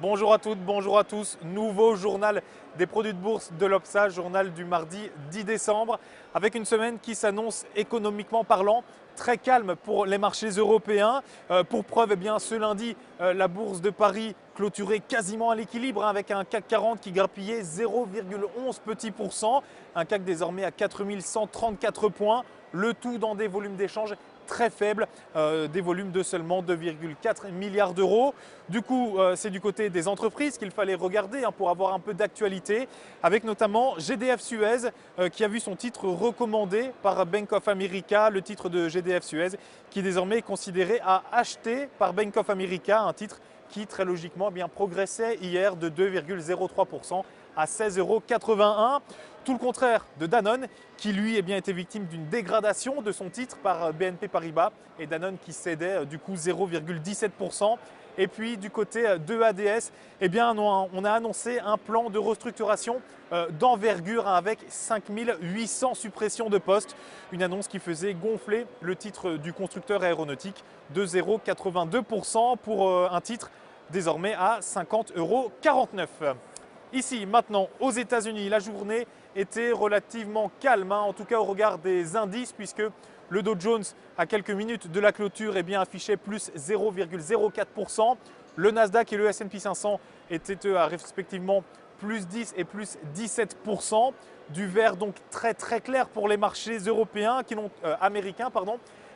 Bonjour à toutes, bonjour à tous. Nouveau journal des produits de bourse de l'Obsa, journal du mardi 10 décembre, avec une semaine qui s'annonce économiquement parlant très calme pour les marchés européens. Pour preuve, ce lundi, la bourse de Paris clôturait quasiment à l'équilibre avec un CAC 40 qui grappillait 0,11 petits pourcents, un CAC désormais à 4134 points, le tout dans des volumes d'échange très faibles, des volumes de seulement 2,4 milliards d'euros. Du coup, c'est du côté des entreprises qu'il fallait regarder pour avoir un peu d'actualité, avec notamment GDF Suez qui a vu son titre recommandé par Bank of America, le titre de GDF Suez qui désormais est considéré à acheter par Bank of America, un titre qui très logiquement progressait hier de 2,03% à 16,81 €. Tout le contraire de Danone qui lui était victime d'une dégradation de son titre par BNP Paribas et Danone qui cédait du coup 0,17%. Et puis du côté de ADS, on a annoncé un plan de restructuration d'envergure avec 5800 suppressions de postes. Une annonce qui faisait gonfler le titre du constructeur aéronautique de 0,82% pour un titre désormais à 50,49 €. Ici, maintenant, aux États-Unis, la journée était relativement calme, en tout cas au regard des indices, puisque le Dow Jones, à quelques minutes de la clôture, affichait plus 0,04%. Le Nasdaq et le S&P 500 étaient respectivement plus 10 et plus 17%. Du vert donc très clair pour les marchés américains,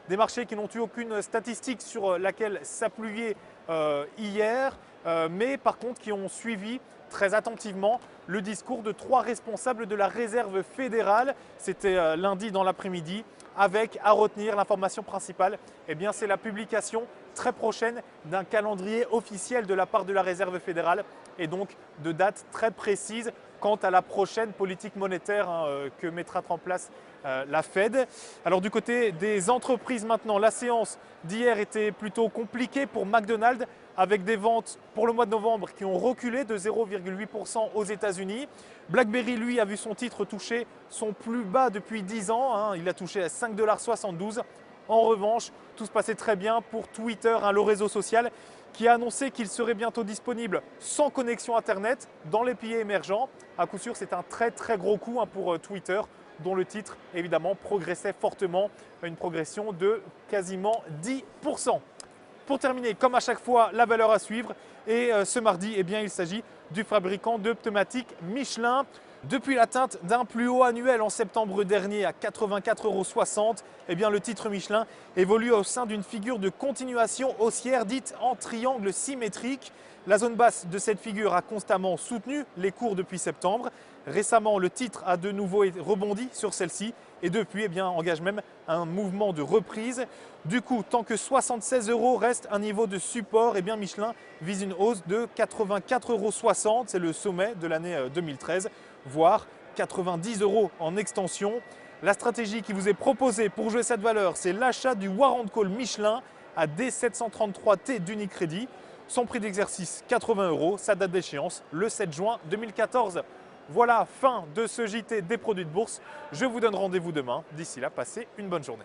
des marchés qui n'ont eu aucune statistique sur laquelle s'appuyer hier, mais par contre qui ont suivi très attentivement le discours de trois responsables de la Réserve fédérale. C'était lundi dans l'après-midi, avec à retenir l'information principale, c'est la publication très prochaine d'un calendrier officiel de la part de la Réserve fédérale et donc de dates très précises quant à la prochaine politique monétaire que mettra en place la Fed. Alors du côté des entreprises maintenant, la séance d'hier était plutôt compliquée pour McDonald's avec des ventes pour le mois de novembre qui ont reculé de 0,8% aux États-Unis. BlackBerry, lui, a vu son titre toucher son plus bas depuis 10 ans. Il a touché à 5,72 $. En revanche, tout se passait très bien pour Twitter, le réseau social, qui a annoncé qu'il serait bientôt disponible sans connexion Internet dans les pays émergents. À coup sûr, c'est un très gros coup pour Twitter, dont le titre évidemment progressait fortement, une progression de quasiment 10%. Pour terminer, comme à chaque fois, la valeur à suivre. Et ce mardi, il s'agit du fabricant de pneumatiques Michelin. Depuis l'atteinte d'un plus haut annuel en septembre dernier à 84,60 €, le titre Michelin évolue au sein d'une figure de continuation haussière dite en triangle symétrique. La zone basse de cette figure a constamment soutenu les cours depuis septembre. Récemment, le titre a de nouveau rebondi sur celle-ci et depuis, engage même un mouvement de reprise. Du coup, tant que 76 € reste un niveau de support, Michelin vise une hausse de 84,60 €. C'est le sommet de l'année 2013, voire 90 € en extension. La stratégie qui vous est proposée pour jouer cette valeur, c'est l'achat du Warrant Call Michelin à D733T d'Unicredit. Son prix d'exercice 80 €, sa date d'échéance le 7 juin 2014. Voilà, fin de ce JT des produits de bourse. Je vous donne rendez-vous demain. D'ici là, passez une bonne journée.